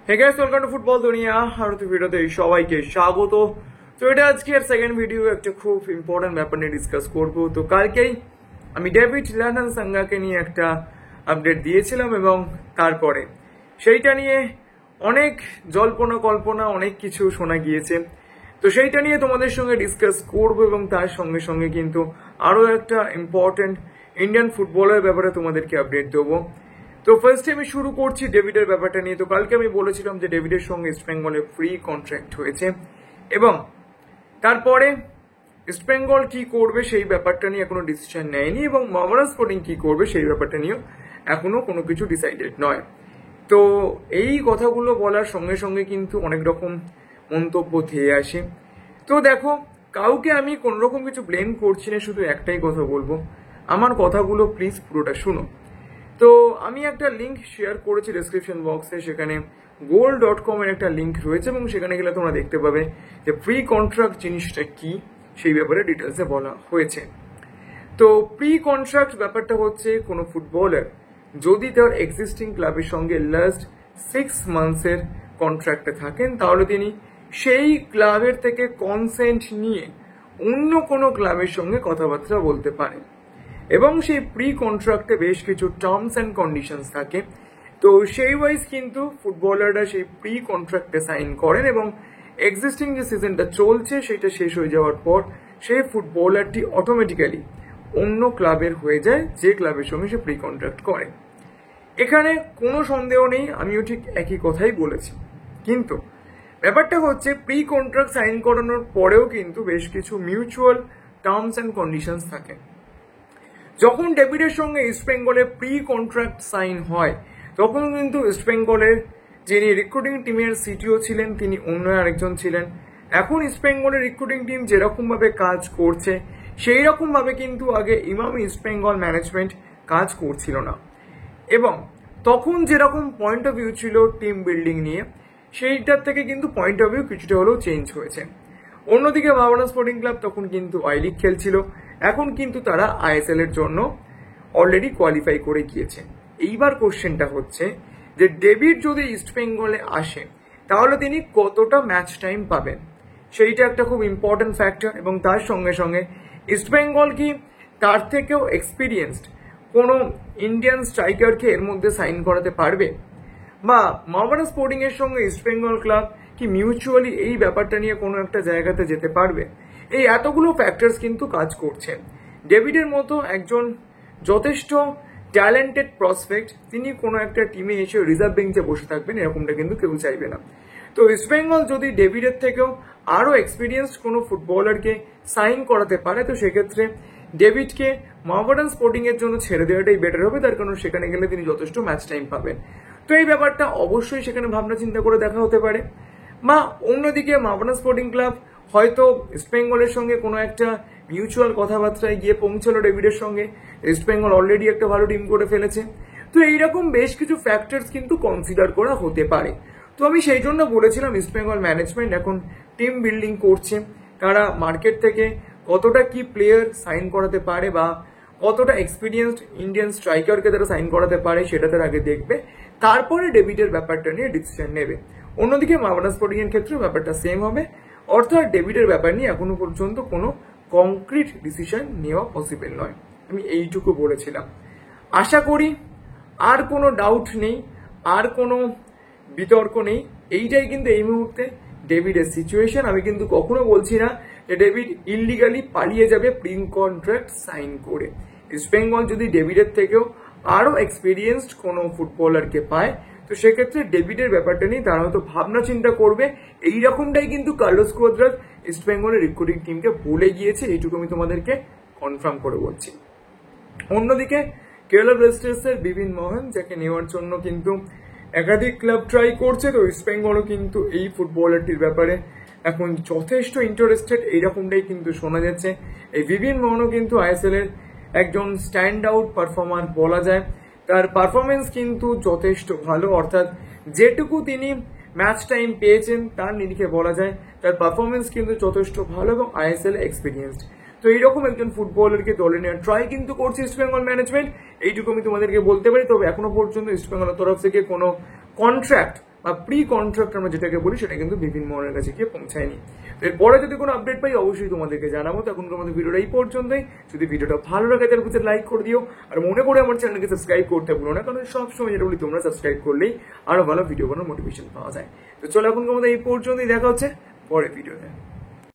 Hey guys, welcome to football দুনিয়া। আর ভিডিওতে সবাইকে স্বাগত। তো এটা আজকের সেকেন্ড ভিডিও, একটা খুব ইম্পর্টেন্ট ব্যাপার নিয়ে ডিসকাস করবো। তো কালকেই আমি ডেভিড লালনসাঙ্গাকে নিয়ে একটা আপডেট দিয়েছিলাম এবং তারপরে সেইটা নিয়ে অনেক জল্পনা কল্পনা অনেক কিছু শোনা গিয়েছে। তো সেইটা নিয়ে তোমাদের সঙ্গে ডিসকাস করবো এবং তার সঙ্গে সঙ্গে কিন্তু আরও একটা ইম্পর্টেন্ট ইন্ডিয়ান ফুটবলের ব্যাপারে তোমাদেরকে আপডেট দেবো। তো ফার্স্টে আমি শুরু করছি ডেভিডের ব্যাপারটা নিয়ে। তো কালকে আমি বলেছিলাম যে ডেভিডের সঙ্গে ইস্টবেঙ্গলের ফ্রি কন্ট্রাক্ট হয়েছে এবং তারপরে ইস্টবেঙ্গল কি করবে সেই ব্যাপারটা নিয়ে এখনো ডিসিশন নেয়নি এবং মোহামেডান স্পোর্টিং কি করবে সেই ব্যাপারটা নিয়েও এখনো কোনো কিছু ডিসাইডেড নয়। তো এই কথাগুলো বলার সঙ্গে সঙ্গে কিন্তু অনেক রকম মন্তব্য ধেয়ে আসে। তো দেখো, কাউকে আমি কোনো রকম কিছু ব্লেম করছি না, শুধু একটাই কথা বলবো, আমার কথাগুলো প্লিজ পুরোটা শুনো। তো আমি একটা লিঙ্ক শেয়ার করেছি ডেসক্রিপশন বক্সে, সেখানে goal.com এর একটা লিঙ্ক রয়েছে এবং সেখানে গেলে তোমরা দেখতে পাবে যে প্রি কন্ট্রাক্ট জিনিসটা কি সেই ব্যাপারে ডিটেলসে বলা হয়েছে। তো প্রি কন্ট্রাক্ট ব্যাপারটা হচ্ছে কোনো ফুটবলার যদি তার এক্সিস্টিং ক্লাবের সঙ্গে লাস্ট 6 মান্থসের কন্ট্রাক্টে থাকেন তাহলে তিনি সেই ক্লাবের থেকে কনসেন্ট নিয়ে অন্য কোনো ক্লাবের সঙ্গে কথাবার্তা বলতে পারেন এবং সেই প্রি কন্ট্রাক্টে বেশ কিছু টার্মস অ্যান্ড কন্ডিশনস থাকে। তো সেই ওয়াইজ কিন্তু ফুটবলাররা সেই প্রি কন্ট্রাক্টে সাইন করেন এবং এক্সিস্টিং যে সিজনটা চলছে সেটা শেষ হয়ে যাওয়ার পর সেই ফুটবলারটি অটোমেটিক্যালি অন্য ক্লাবের হয়ে যায় যে ক্লাবের সঙ্গে সে প্রি কন্ট্রাক্ট করে। এখানে কোনো সন্দেহ নেই, আমিও ঠিক একই কথাই বলেছি। কিন্তু ব্যাপারটা হচ্ছে প্রি কন্ট্রাক্ট সাইন করানোর পরেও কিন্তু বেশ কিছু মিউচুয়াল টার্মস অ্যান্ড কন্ডিশনস থাকে। যখন ডেভিডের সঙ্গে ইস্টবেঙ্গলের প্রি কন্ট্রাক্ট সাইন হয় তখন কিন্তু ইস্টবেঙ্গলের যিনি রিক্রুটিং টিমের সিটিও ছিলেন তিনি অন্য আরেকজন ছিলেন। এখন ইস্টবেঙ্গলের রিক্রুটিং টিম যেরকম ভাবে কাজ করছে সেই রকম ভাবে কিন্তু আগে ইমাম ইস্টবেঙ্গল ম্যানেজমেন্ট কাজ করছিল না এবং তখন যেরকম পয়েন্ট অফ ভিউ ছিল টিম বিল্ডিং নিয়ে সেইটার থেকে কিন্তু পয়েন্ট অফ ভিউ কিছুটা হলেও চেঞ্জ হয়েছে। অন্যদিকে মোহামেডান স্পোর্টিং ক্লাব তখন কিন্তু আই লিগ খেলছিল, এখন কিন্তু তারা আইএসএল এর জন্য অলরেডি কোয়ালিফাই করে গিয়েছে। এইবার কোশ্চেনটা হচ্ছে যে ডেভিড যদি ইস্টবেঙ্গলে আসে তাহলে তিনি কতটা ম্যাচ টাইম পাবেন, সেইটা একটা খুব ইম্পর্টেন্ট ফ্যাক্টর। এবং তার সঙ্গে সঙ্গে ইস্টবেঙ্গল কি তার থেকেও এক্সপিরিয়েন্সড কোনো ইন্ডিয়ান স্ট্রাইকারকে এর মধ্যে সাইন করাতে পারবে, বা মোহামেডান স্পোর্টিং এর সঙ্গে ইস্টবেঙ্গল ক্লাব কি মিউচুয়ালি এই ব্যাপারটা নিয়ে কোনো একটা জায়গাতে যেতে পারবে। এই এতগুলো ফ্যাক্টরস কিন্তু কাজ করছে। ডেভিডের মতো একজন যথেষ্ট ট্যালেন্টেড প্রসপেক্ট তিনি কোনো একটা টিমে এসে রিজার্ভ বেঞ্চে বসে থাকবেন এরকমটা কিন্তু কেউ চাইবে না। তো ইস্টবেঙ্গল যদি ডেভিডের থেকেও আরও এক্সপিরিয়েন্সড কোনো ফুটবলারকে সাইন করাতে পারে তো সেক্ষেত্রে ডেভিডকে মোহামেডান স্পোর্টিং এর জন্য ছেড়ে দেওয়াটাই বেটার হবে, তার কারণ সেখানে গেলে তিনি যথেষ্ট ম্যাচ টাইম পাবেন। তো এই ব্যাপারটা অবশ্যই সেখানে ভাবনা চিন্তা করে দেখা হতে পারে। বা অন্যদিকে মোহামেডান স্পোর্টিং ক্লাব হয়তো ইস্টবেঙ্গলের সঙ্গে কোনো একটা মিউচুয়াল কথাবার্তায় গিয়ে পৌঁছালো ডেভিডের সঙ্গে, ইস্টবেঙ্গল অলরেডি একটা ভালো টিম করে ফেলেছে। তো এইরকম বেশ কিছু ফ্যাক্টরস কিন্তু কনসিডার করা হতে পারে। তো আমি সেই জন্য বলেছিলাম ইস্টবেঙ্গল ম্যানেজমেন্ট এখন টিম বিল্ডিং করছে, তারা মার্কেট থেকে কতটা কি প্লেয়ার সাইন করাতে পারে বা কতটা এক্সপিরিয়েন্সড ইন্ডিয়ান স্ট্রাইকারকে তারা সাইন করাতে পারে সেটা তারা আগে দেখবে, তারপরে ডেভিডের ব্যাপারটা নিয়ে ডিসিশন নেবে। অন্যদিকে মোহামেডান স্পোর্টিং এর ক্ষেত্রে ব্যাপারটা সেম হবে, অর্থাৎ ডেভিডের ব্যাপার নিয়ে এখনো পর্যন্ত কোনো কংক্রিট ডিসিশন নেওয়া পসিবল নয়। আমি এইটুকু বলেছিলাম। আশা করি আর কোনো ডাউট নেই, আর কোনো বিতর্ক নেই। এইটাই কিন্তু এই মুহূর্তে ডেভিডের সিচুয়েশন। আমি কিন্তু কখনো বলছি না যে ডেভিড ইললিগালি পালিয়ে যাবে প্রি কন্ট্রাক্ট সাইন করে। ইস্টবেঙ্গল যদি ডেভিডের থেকেও আরো এক্সপিরিয়েন্সড কোনো ফুটবলারকে পায় তো সেক্ষেত্রে ডেভিডের ব্যাপারটা নিয়ে তারা হয়তো ভাবনা চিন্তা করবে। এইরকমটাই কিন্তু কার্লোস কুয়াদ্রাস ইস্টবেঙ্গলের রিক্রুটিং টিমকে বলে গিয়েছে, এইটুকু আমি তোমাদেরকে কনফার্ম করে বলছি। অন্যদিকে কেরালা ব্লাস্টার্সের বিপিন মোহন যাকে নেওয়ার জন্য কিন্তু একাধিক ক্লাব ট্রাই করছে, তো ইস্টবেঙ্গলও কিন্তু এই ফুটবলারটির ব্যাপারে এখন যথেষ্ট ইন্টারেস্টেড, এইরকমটাই কিন্তু শোনা যাচ্ছে। এই বিপিন মোহনও কিন্তু আইএসএল এর একজন স্ট্যান্ড আউট পারফর্মার বলা যায়। তার পারফরমেন্স কিন্তু যথেষ্ট ভালো, অর্থাৎ যেটুকু তিনি ম্যাচ টাইম পেয়েছেন তার নিরিখে বলা যায় তার পারফরমেন্স কিন্তু যথেষ্ট ভালো এবং আইএসএল এক্সপিরিয়েন্সড। তো এইরকম একজন ফুটবলারকে দলে নেওয়ার ট্রাই কিন্তু করছে ইস্টবেঙ্গল ম্যানেজমেন্ট, এইটুকু আমি তোমাদেরকে বলতে পারি। তবে এখনো পর্যন্ত ইস্টবেঙ্গলের তরফ থেকে কোনো কন্ট্রাক্ট প্রি কন্ট্রাক্ট আমরা যেটাকে বলি সেটা কিন্তু বিপিন মোহনের কাছে গিয়ে পৌঁছায়নি। এরপরে যদি কোনো আপডেট পাই অবশ্যই তোমাদেরকে জানাবো। তো এখন আমাদের ভিডিওটা এই পর্যন্তই। যদি ভিডিওটা ভালো লাগে তাহলে বুঝে লাইক করে দিও, আর মনে করে আমার চ্যানেলকে সাবস্ক্রাইব করতে ভুলো না, কারণ সবসময় যেটা বলি তোমরা সাবস্ক্রাইব করলেই আরো ভালো ভিডিও বানানোর মোটিভেশন পাওয়া যায়। তো চলো এখন আমাদের এই পর্যন্তই, দেখা হচ্ছে পরের ভিডিওতে।